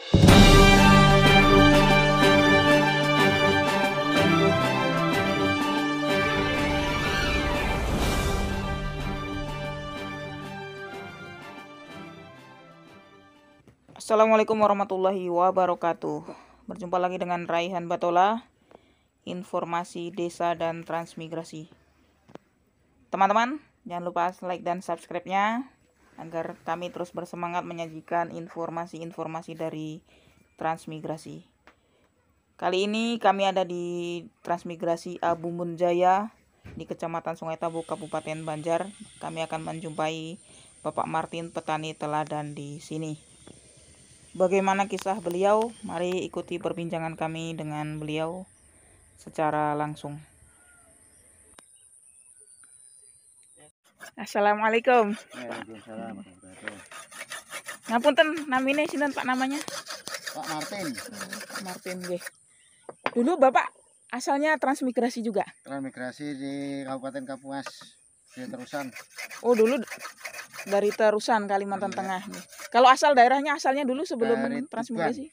Assalamualaikum warahmatullahi wabarakatuh. Berjumpa lagi dengan Raihan Batola, informasi desa dan transmigrasi. Teman-teman, jangan lupa like dan subscribe-nya agar kami terus bersemangat menyajikan informasi-informasi dari transmigrasi. Kali ini kami ada di transmigrasi Abumbun Jaya di Kecamatan Sungai Tabu, Kabupaten Banjar. Kami akan menjumpai Bapak Martin, petani teladan di sini. Bagaimana kisah beliau? Mari ikuti perbincangan kami dengan beliau secara langsung. Assalamualaikum. Waalaikumsalam. Ngapunten namine sinten Pak namanya? Pak Martin. Pak Martin nggih. Dulu Bapak asalnya transmigrasi juga? Transmigrasi di Kabupaten Kapuas, di Terusan. Oh, dulu dari Terusan, Kalimantan Tengah nih. Kalau asal daerahnya asalnya dulu sebelum Dari transmigrasi?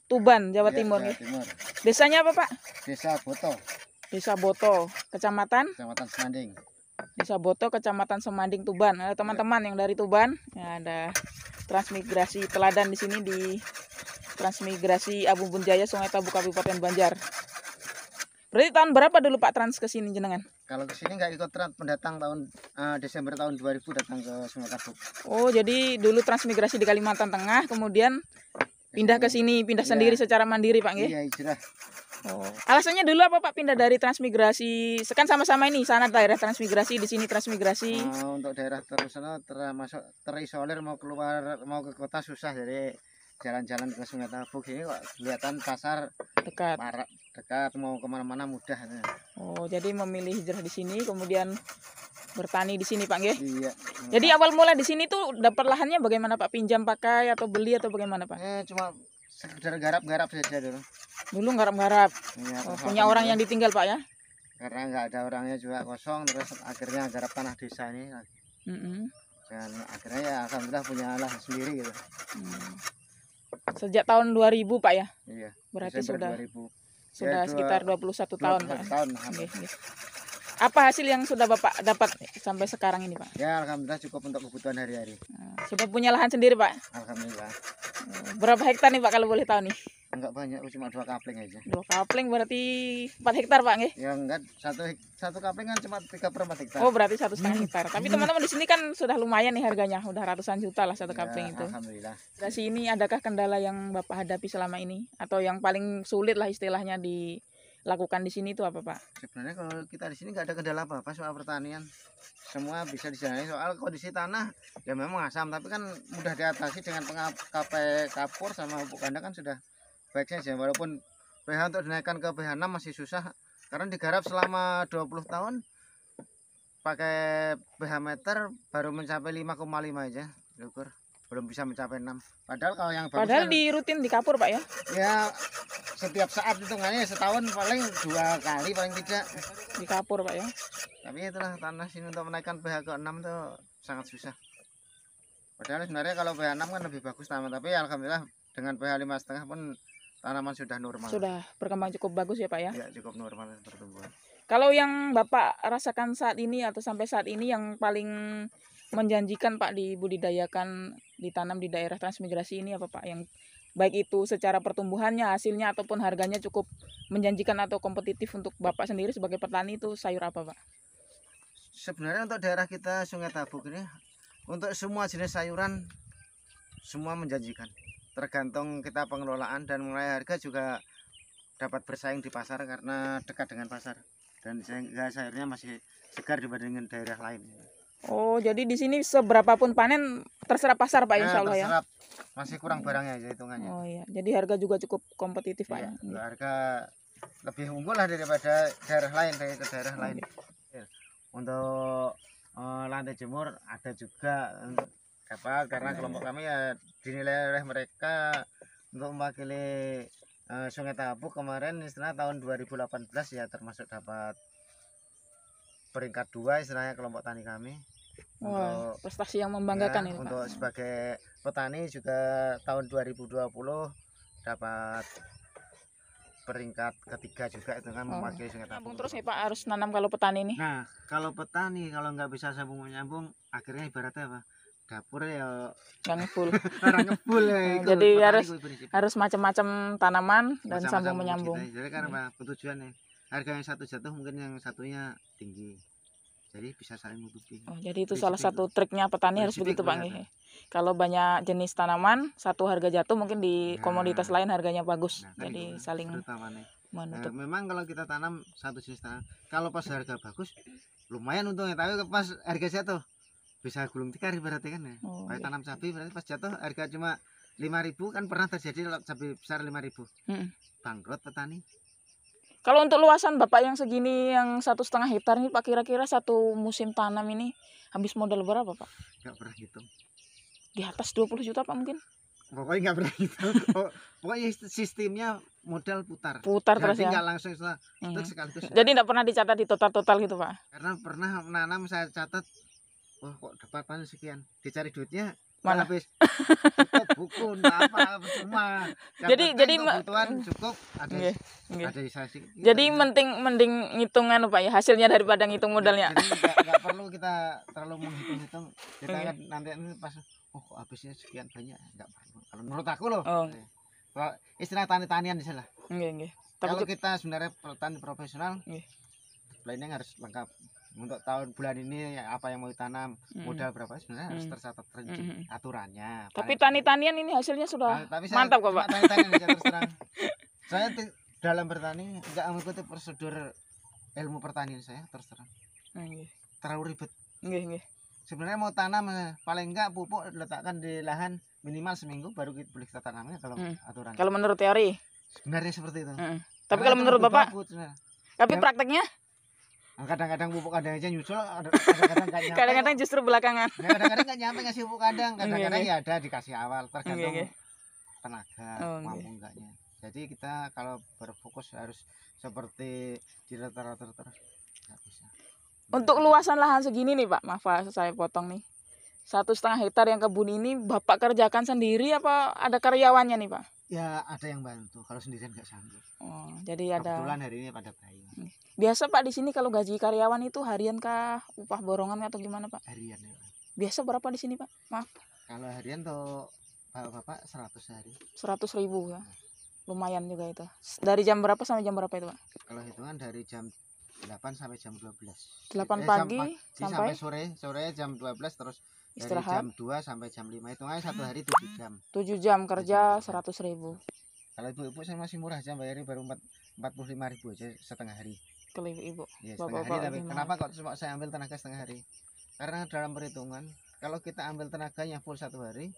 Tuban, Jawa Timur Jawa nih. Timur. Desanya apa Pak? Desa Boto, Desa Boto, Kecamatan? Kecamatan Semanding. Desa Boto, Kecamatan Semanding, Tuban. Ada teman-teman yang dari Tuban, ya, ada transmigrasi teladan di sini di transmigrasi Abumbun Jaya Sungai Tabu Kabupaten Banjar. Berarti tahun berapa dulu Pak trans ke sini jenengan? Kalau ke sini nggak ikut pendatang tahun Desember tahun 2000 datang ke Sungai Tabu. Oh, jadi dulu transmigrasi di Kalimantan Tengah, kemudian pindah ke sini, pindah Iya. sendiri secara mandiri Pak nggih? Iya, hijrah. Oh. Alasannya dulu apa Pak pindah dari transmigrasi? Kan sama-sama ini, sana daerah transmigrasi, di sini transmigrasi. Untuk daerah Terusan termasuk terisolir, mau keluar mau ke kota susah, jadi jalan-jalan ke Sungai Tabu ini kok kelihatan pasar Dekat. dekat, mau kemana-mana mudah. Oh, jadi memilih hijrah di sini, kemudian bertani di sini Pak nggih? Iya. Jadi awal mula di sini tuh dapat lahannya bagaimana Pak? Pinjam pakai atau beli atau bagaimana Pak? Cuma sekedar garap-garap saja dulu. Dulu garap-garap. Iya, Oh, punya orang yang ditinggal Pak ya? karena nggak ada orangnya juga kosong, terus akhirnya garap tanah desa ini, dan akhirnya ya alhamdulillah punya lahan sendiri gitu. Sejak tahun 2000 Pak ya? Iya. Berarti Desember sudah 2000. Ya, sekitar 21 tahun Pak. 21 tahun. Nggih, nggih. Apa hasil yang sudah Bapak dapat sampai sekarang ini Pak? Ya alhamdulillah cukup untuk kebutuhan hari-hari. Sudah punya lahan sendiri Pak? Alhamdulillah. Berapa hektar nih Pak kalau boleh tahu nih? Enggak banyak, cuma 2 kapling aja. 2 kapling berarti 4 hektar Pak nggih? Ya enggak, satu kapling kan cuma 3/4 hektar. Oh, berarti 1,5 hektar. Tapi teman-teman di sini kan sudah lumayan nih harganya, udah ratusan juta lah satu Ya, kapling itu. alhamdulillah. Dari sini adakah kendala yang Bapak hadapi selama ini atau yang paling sulit lah istilahnya dilakukan di sini itu apa Pak? Sebenarnya kalau kita di sini nggak ada kendala apa-apa soal pertanian, semua bisa dijalani. Soal kondisi tanah ya memang asam, tapi kan mudah diatasi dengan kapur sama pupuk kandang kan sudah baiknya saja. Walaupun pH untuk dinaikkan ke pH 6 masih susah karena digarap selama 20 tahun pakai pH meter baru mencapai 5,5 aja, syukur belum bisa mencapai 6. Padahal kalau yang bagus Padahal kan, di rutin di kapur Pak ya? ya setiap saat hitungannya setahun paling 2 kali paling tidak. Di kapur Pak ya? Tapi itulah tanah sini untuk menaikkan pH ke 6 tuh sangat susah. Padahal sebenarnya kalau pH 6 kan lebih bagus tanaman, tapi alhamdulillah dengan pH 5,5 pun tanaman sudah normal. Sudah berkembang cukup bagus ya Pak ya? Ya cukup normal pertumbuhan. Kalau yang Bapak rasakan saat ini atau sampai saat ini yang paling menjanjikan Pak dibudidayakan, ditanam di daerah transmigrasi ini apa Pak? Yang baik itu secara pertumbuhannya, hasilnya ataupun harganya cukup menjanjikan atau kompetitif untuk Bapak sendiri sebagai petani itu sayur apa Pak? Sebenarnya untuk daerah kita Sungai Tabu ini untuk semua jenis sayuran semua menjanjikan. Tergantung kita pengelolaan dan mulai harga juga dapat bersaing di pasar karena dekat dengan pasar dan sayurnya masih segar dibandingkan daerah lain. Oh, jadi di sini seberapapun panen terserah pasar Pak insya Allah ya? Masih kurang barangnya aja hitungannya. Oh iya, jadi harga juga cukup kompetitif Pak ya? Harga lebih unggul lah daripada daerah lain, dari daerah lain. Untuk lantai jemur ada juga dapat karena kelompok kami ya dinilai oleh mereka untuk mewakili Sungai Tabu kemarin istilahnya tahun 2018 ya termasuk dapat peringkat 2 istilahnya kelompok tani kami. Wah, prestasi yang membanggakan ya, ini untuk Pak. Sebagai petani juga tahun 2020 dapat peringkat ketiga juga itu kan, mewakili Sungai Nyambung Tapung. terus nih Pak, harus nanam kalau petani nih. Nah, kalau petani kalau nggak bisa sambung menyambung, akhirnya ibaratnya apa? Dapur ya Yang full. orang ngebul ya. Jadi harus macam-macam tanaman dan Macam-macam sambung menyambung. Jadi kan apa tujuannya? Harga yang satu jatuh mungkin yang satunya tinggi. Jadi bisa saling menutupi. Oh, jadi itu salah satu triknya petani harus begitu Pak nggih. Kalau banyak jenis tanaman, satu harga jatuh mungkin di komoditas lain harganya bagus. Kan Jadi itu saling menutup. Memang kalau kita tanam satu jenis tanaman, kalau pas harga bagus lumayan untungnya, tapi pas harga jatuh bisa gulung tikar berarti kan ya. Kayak tanam cabai berarti pas jatuh harga cuma 5.000 kan pernah terjadi cabai besar 5.000. Bangkrut petani. Kalau untuk luasan Bapak yang segini, yang 1,5 hektar ini Pak, kira-kira satu musim tanam ini habis modal berapa Pak? Nggak pernah hitung. Di atas 20 juta Pak mungkin? Pokoknya nggak pernah hitung. Pokoknya sistemnya modal putar. Putar terus ya? Nggak langsung sekaligus. Jadi nggak pernah dicatat di total-total gitu Pak? Karena pernah menanam saya catat, wah kok dapat panen sekian, dicari duitnya mana habis buku apa cuma jadi kebutuhan cukup ada sisasi. Jadi mending ngitungan Pak ya, hasilnya daripada ngitung modalnya. Jadi nggak perlu kita terlalu menghitung-hitung, kita kan nanti pas kok habisnya sekian banyak, nggak perlu kalau menurut aku loh. Kalau istilah tani-tanian di sana. Kalau kita sebenarnya petani profesional, planning harus lengkap. Untuk tahun bulan ini apa yang mau ditanam, modal berapa sebenarnya harus tercatat rinci aturannya. Tapi tani-tanian ini hasilnya sudah mantap kok Pak. Tani-tanian terus terang. Saya dalam bertani nggak mengikuti prosedur ilmu pertanian saya terus terang. Terlalu ribet. Sebenarnya mau tanam paling enggak pupuk letakkan di lahan minimal seminggu baru kita boleh kita tanamnya kalau aturan. Kalau menurut teori? Sebenarnya seperti itu. Tapi kalau menurut Bapak? Tapi prakteknya? Kadang-kadang pupuk kadang aja nyusul, kadang-kadang justru belakangan. Kadang-kadang nggak nyampe ngasih pupuk kadang-kadang ya ada dikasih awal tergantung tenaga mampu enggaknya. Jadi kita kalau berfokus harus seperti di rata-rata nggak bisa. Untuk luasan lahan segini nih Pak, maaf saya potong nih, 1,5 hektar yang kebun ini Bapak kerjakan sendiri apa ada karyawannya nih Pak? Ya ada yang bantu, kalau sendirian nggak sanggup. Jadi ada. Kebetulan hari ini pada bayi. Biasa Pak di sini kalau gaji karyawan itu harian kah, upah borongan atau gimana Pak? Harian ya. Biasa berapa di sini Pak? Maaf. Kalau harian tuh Bapak 100 hari. 100.000 ya. Lumayan juga itu. Dari jam berapa sampai jam berapa itu Pak? Kalau hitungan dari jam 8 sampai jam 12. 8 pagi sampai sore jam 12 terus istirahat. Dari jam 2 sampai jam 5 hitungannya satu hari 7 jam. 7 jam kerja 100.000. Kalau ibu-ibu saya masih murah aja, bayarnya baru 45.000 aja setengah hari. Kalau ibu-ibu. Ya, setengah hari, tapi kenapa kok cuma saya ambil tenaga setengah hari? Karena dalam perhitungan kalau kita ambil tenaganya full satu hari,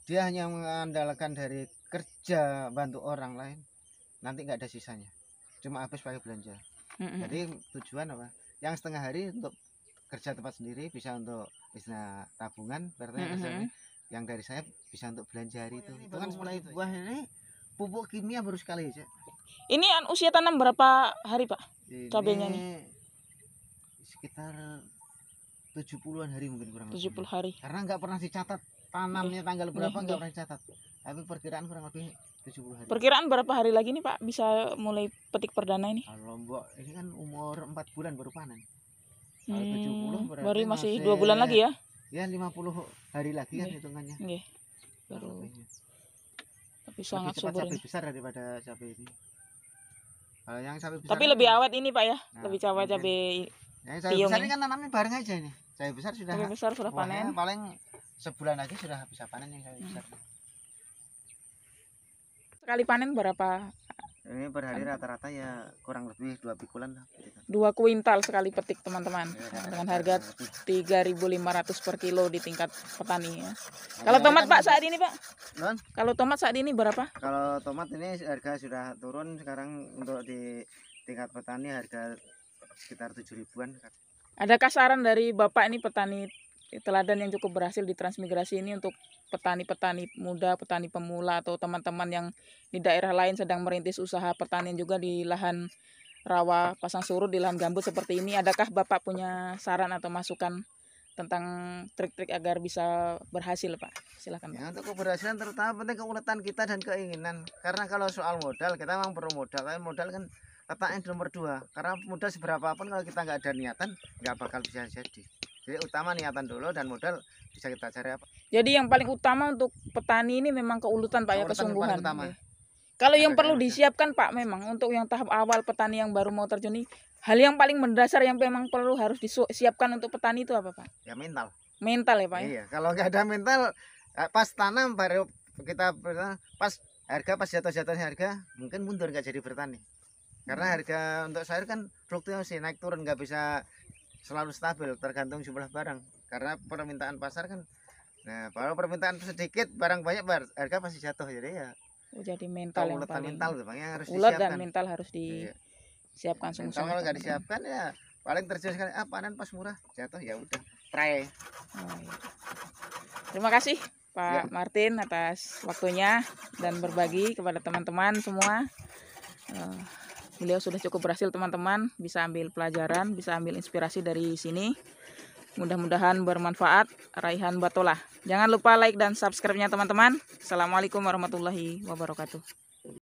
dia hanya mengandalkan dari kerja bantu orang lain, nanti nggak ada sisanya, cuma habis pakai belanja. Jadi tujuan apa? Yang setengah hari untuk kerja tempat sendiri, bisa untuk istilah tabungan, berarti yang dari saya bisa untuk belanja hari itu. Itu kan mulai buah ini pupuk kimia baru sekali aja. Ini usia tanam berapa hari Pak? Cabenya nih sekitar 70-an hari mungkin kurang 70 lebih. Hari. Karena nggak pernah dicatat tanamnya tanggal berapa, nggak pernah dicatat. Tapi perkiraan kurang lebih 70 hari. Perkiraan berapa hari lagi nih Pak bisa mulai petik perdana ini? Kalau ini kan umur 4 bulan baru panen. Kalau 70 berarti baru masih 2 bulan lagi ya? Ya 50 hari lagi kan hitungannya. Baru. Tapi sangat subur ini. Cabai besar daripada cabai ini. Kalau yang cabai besar. Tapi lebih awet ini Pak ya? Lebih cabai yang cabai besar ini kan nanamnya bareng aja ini. Cabai besar sudah panen. Paling sebulan lagi sudah bisa panen yang cabai besar. Sekali panen berapa? Ini per hari rata-rata ya kurang lebih 2 pikulan lah. 2 kuintal sekali petik teman-teman. Dengan harga 3.500 per kilo di tingkat petani ya. Kalau tomat Pak saat ini Pak? Kalau tomat saat ini berapa? Kalau tomat ini harga sudah turun sekarang, untuk di tingkat petani harga sekitar 7.000-an. Adakah saran dari Bapak ini petani teladan yang cukup berhasil di transmigrasi ini untuk petani-petani muda, petani pemula atau teman-teman yang di daerah lain sedang merintis usaha pertanian juga di lahan rawa pasang surut, di lahan gambut seperti ini? Adakah Bapak punya saran atau masukan tentang trik-trik agar bisa berhasil, Pak. Silakan, Pak. Ya, untuk keberhasilan terutama penting keuletan kita dan keinginan. Karena kalau soal modal kita memang perlu modal, tapi modal kan letaknya di nomor 2. Karena modal seberapa pun kalau kita nggak ada niatan nggak bakal bisa jadi. Jadi utama niatan dulu dan modal bisa kita cari apa. Jadi yang paling utama untuk petani ini memang keuletan, Pak, ya, Keuletan yang kesungguhan. paling utama. Ya. Kalau yang Ada perlu yang ada. disiapkan, Pak, memang untuk yang tahap awal petani yang baru mau terjun ini, hal yang paling mendasar yang memang perlu harus disiapkan untuk petani itu apa, Pak? Ya mental. Mental ya, Pak, ya? Iya, kalau nggak ada mental pas tanam baru kita pas harga pas jatuh-jatuhnya harga mungkin mundur nggak jadi bertani. Karena harga untuk sayur kan fluktuasi naik turun nggak bisa selalu stabil tergantung jumlah barang. Karena permintaan pasar kan, nah kalau permintaan sedikit barang banyak harga pasti jatuh. Jadi ya Jadi mental yang keuletan paling mental tuh Bang, yang harus ulet dan disiapkan. mental harus Iya. disiapkan Mental sungguh-sungguh. kalau nggak disiapkan ya paling terjun sekali panen pas murah jatuh ya udah try. Oh, iya. Terima kasih Pak Martin atas waktunya dan berbagi kepada teman-teman semua. Beliau sudah cukup berhasil, teman-teman, bisa ambil pelajaran, bisa ambil inspirasi dari sini. Mudah-mudahan bermanfaat. Raihan Batola. Jangan lupa like dan subscribe-nya, teman-teman. Assalamualaikum warahmatullahi wabarakatuh.